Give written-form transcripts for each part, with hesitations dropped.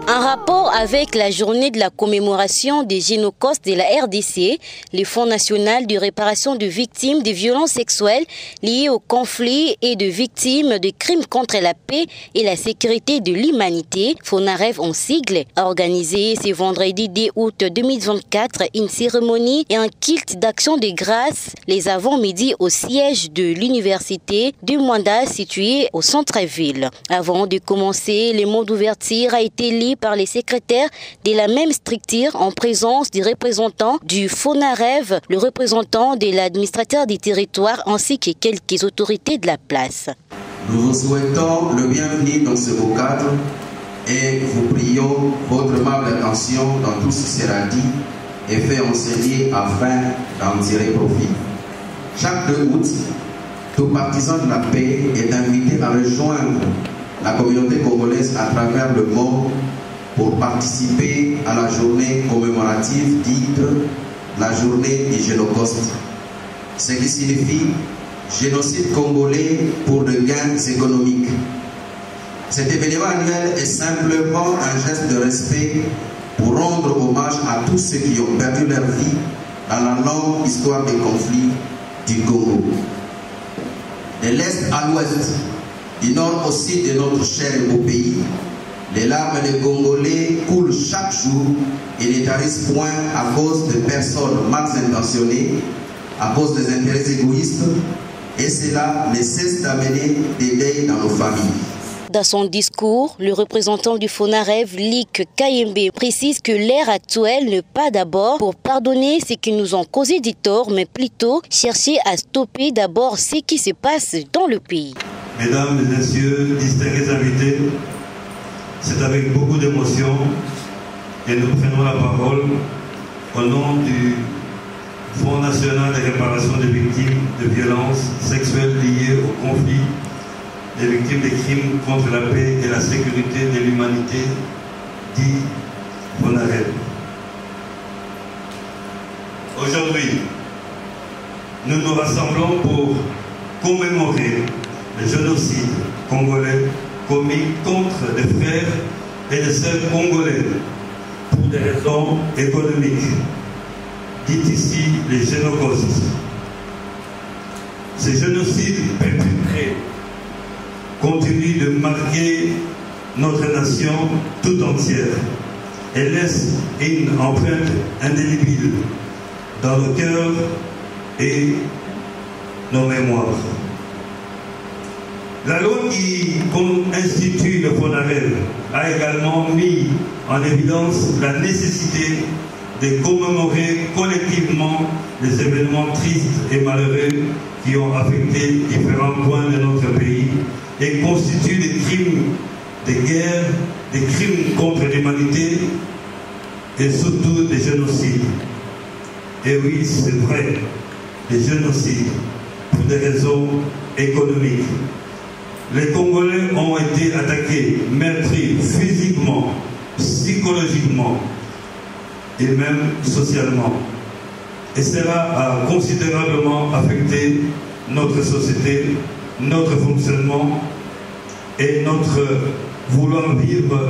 En rapport avec la journée de la commémoration des génocides de la RDC, le Fonds national de réparation de victimes de violences sexuelles liées au conflit et de victimes de crimes contre la paix et la sécurité de l'humanité, FONAREV en sigle, a organisé ce vendredi 10 août 2024 une cérémonie et un culte d'action de grâce les avant-midi au siège de l'université de Mwanda situé au centre-ville. Avant de commencer, le mot d'ouverture a été lu par les secrétaires de la même structure en présence du représentant du FONAREV, le représentant de l'administrateur du territoire ainsi que quelques autorités de la place. Nous vous souhaitons le bienvenu dans ce beau cadre et vous prions votre aimable attention dans tout ce qui sera dit et fait enseigner afin d'en tirer profit. Chaque 2 août, tout partisan de la paix est invité à rejoindre la communauté congolaise à travers le monde pour participer à la journée commémorative dite la journée du Génocide. Ce qui signifie génocide congolais pour de gains économiques. Cet événement annuel est simplement un geste de respect pour rendre hommage à tous ceux qui ont perdu leur vie dans la longue histoire des conflits du Congo. De l'Est à l'Ouest, du Nord au Sud de notre cher et beau pays, les larmes des Congolais coulent chaque jour et ne tarissent point à cause de personnes mal intentionnées, à cause des intérêts égoïstes, et cela ne cesse d'amener des deuils dans nos familles. Dans son discours, le représentant du FONAREV, Lik Kayembe, précise que l'ère actuelle n'est pas d'abord pour pardonner ce qui nous ont causé du tort, mais plutôt chercher à stopper d'abord ce qui se passe dans le pays. Mesdames et messieurs, distingués invités, c'est avec beaucoup d'émotion que nous prenons la parole au nom du Fonds national de réparation des victimes de violences sexuelles liées au conflit, des victimes de crimes contre la paix et la sécurité de l'humanité, dit FONAREV. Aujourd'hui, nous nous rassemblons pour commémorer le génocide congolais commis contre des frères et des sœurs congolais pour des raisons économiques, dit ici les génocides. Ces génocides perpétrés continuent de marquer notre nation tout entière et laissent une empreinte indélébile dans nos cœurs et nos mémoires. La loi qui institue le FONAREV a également mis en évidence la nécessité de commémorer collectivement les événements tristes et malheureux qui ont affecté différents points de notre pays et constituent des crimes de guerre, des crimes contre l'humanité et surtout des génocides. Et oui, c'est vrai, des génocides pour des raisons économiques. Les Congolais ont été attaqués, meurtris physiquement, psychologiquement et même socialement. Et cela a considérablement affecté notre société, notre fonctionnement et notre vouloir vivre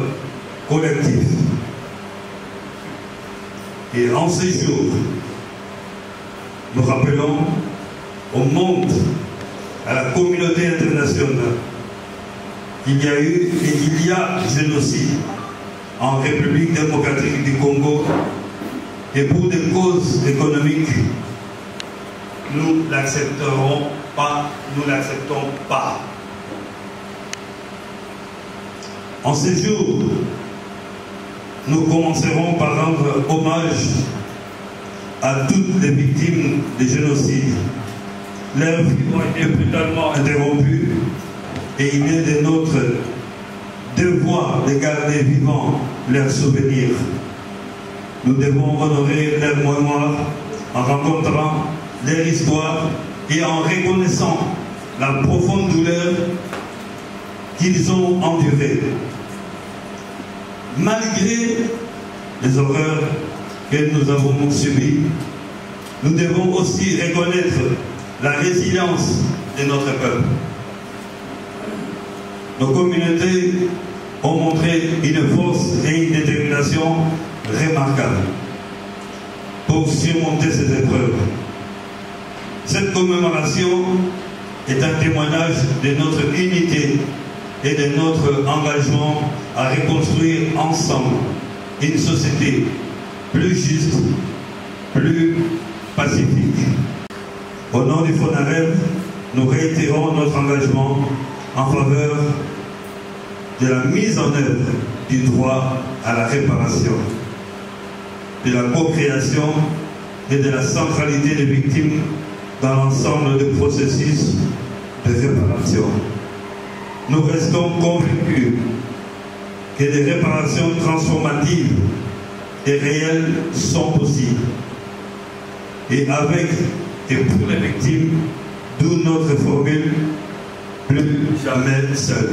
collectif. Et en ces jours, nous rappelons au monde, à la communauté internationale, qu'il y a eu et qu'il y a génocide en République démocratique du Congo et pour des causes économiques, nous l'accepterons pas, nous l'acceptons pas. En ces jours, nous commencerons par rendre hommage à toutes les victimes des génocides. Leurs vies ont été brutalement interrompues et il est de notre devoir de garder vivant leurs souvenirs. Nous devons honorer leur mémoire en rencontrant leur histoire et en reconnaissant la profonde douleur qu'ils ont endurée. Malgré les horreurs que nous avons subies, nous devons aussi reconnaître la résilience de notre peuple. Nos communautés ont montré une force et une détermination remarquables pour surmonter ces épreuves. Cette commémoration est un témoignage de notre unité et de notre engagement à reconstruire ensemble une société plus juste, plus pacifique. Au nom du FONAREV, nous réitérons notre engagement en faveur de la mise en œuvre du droit à la réparation, de la co-création et de la centralité des victimes dans l'ensemble du processus de réparation. Nous restons convaincus que des réparations transformatives et réelles sont possibles. Et avec et pour les victimes, d'où notre formule « plus jamais seul ».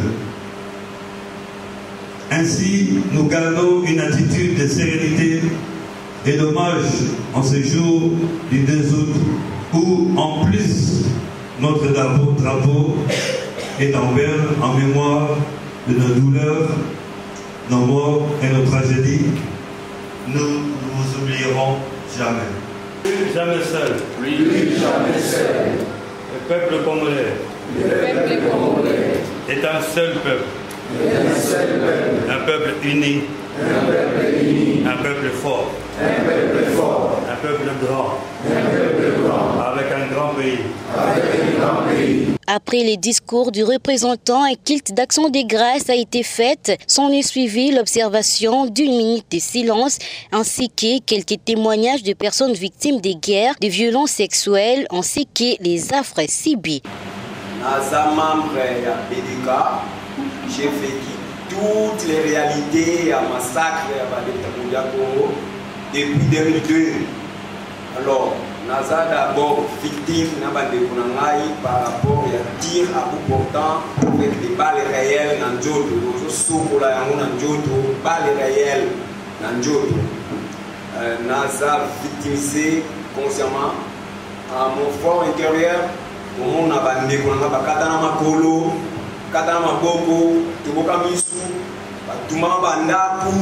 Ainsi, nous gardons une attitude de sérénité et d'hommage en ce jour du 2 août où, en plus, notre drapeau est en vert en mémoire de nos douleurs, nos morts et nos tragédies. Nous ne vous oublierons jamais. Plus jamais seul. Plus jamais seul. Le peuple congolais est un seul peuple. Un peuple uni. Un peuple fort. Un peuple grand. Avec un grand pays. Après les discours du représentant, un culte d'action de grâce a été fait. S'en est suivi l'observation d'une minute de silence ainsi que quelques témoignages de personnes victimes des guerres, de violences sexuelles ainsi que les affres subis. Naza membre ya PDK, j'ai vécu toutes les réalités à massacre à Baleta Congo depuis 2002. Alors, Naza d'abord victime par rapport à tir à bout portant avec des balles réelles dans Njoto. Balles réelles dans Njoto. Naza victimisé consciemment à mon fort intérieur. Mon abandé qu'on a bakatana makolo, katana maboko, tuboka misu, batuma bandaku,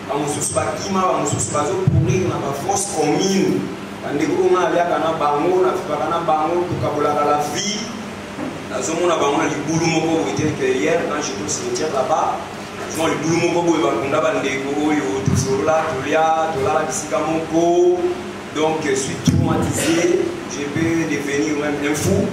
bamususu bakima, bamususu bazo courir na ba force commune. Bandeko on a kana bango na fipakana bango tukabolaka la vie. Nazomona bango na libulu moko dire que hier quand j'étais au cimetière là-bas, nazomona libulu moko boye bakunda bandeko oyo tosolola tolia tolala bisika moko. Donc je suis traumatisé, je peux devenir même un fou.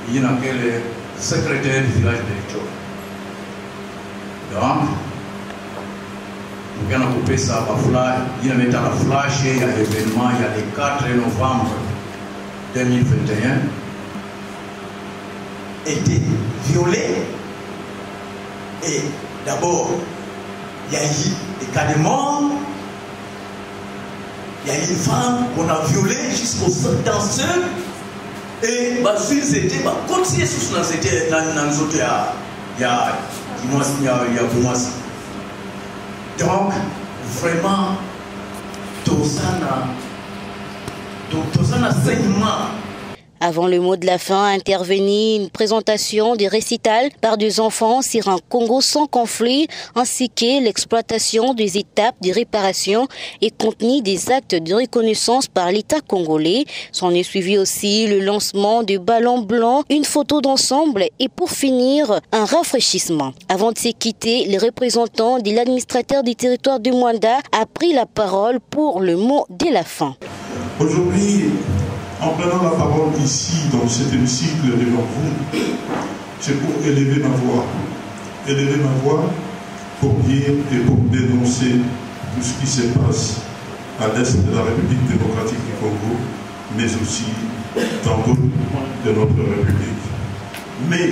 Il y a le secrétaire du village de Licho. Donc, nous avons coupé ça par flash. Il y a la flash, il y a l'événement, il y a le 4 novembre 2021. Été violé. Et d'abord, il y a eu des cas de mort. Il y a eu une femme qu'on a violée jusqu'au danseur. Et ils étaient continuer sur dans c'était dans les autres il y a donc vraiment tout ça n'a saignement. Avant le mot de la fin, intervenit une présentation des récitals par des enfants sur un Congo sans conflit, ainsi que l'exploitation des étapes de réparation et contenu des actes de reconnaissance par l'État congolais. S'en est suivi aussi le lancement de ballons blancs, une photo d'ensemble et pour finir, un rafraîchissement. Avant de se quitter, les représentants de l'administrateur du territoire de Mwanda a pris la parole pour le mot de la fin. Aujourd'hui, en prenant la parole ici, dans cet hémicycle devant vous, c'est pour élever ma voix. Élever ma voix pour dire et pour dénoncer tout ce qui se passe à l'est de la République démocratique du Congo, mais aussi dans d'autres de notre République. Mais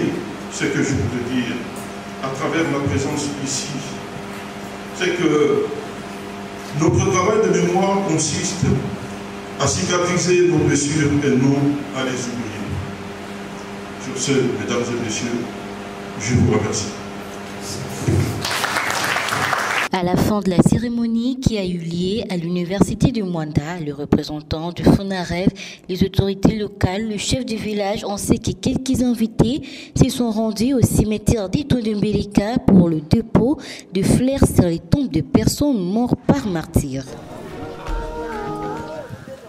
ce que je voudrais dire à travers ma présence ici, c'est que Notre travail de mémoire consiste à cicatriser nos blessures et non à les oublier. Sur ce, mesdames et messieurs, je vous remercie. À la fin de la cérémonie qui a eu lieu à l'université de Mwanda, le représentant du FONAREV, les autorités locales, le chef du village ainsi que quelques invités se sont rendus au cimetière d'Itombeleka pour le dépôt de fleurs sur les tombes de personnes mortes par martyrs.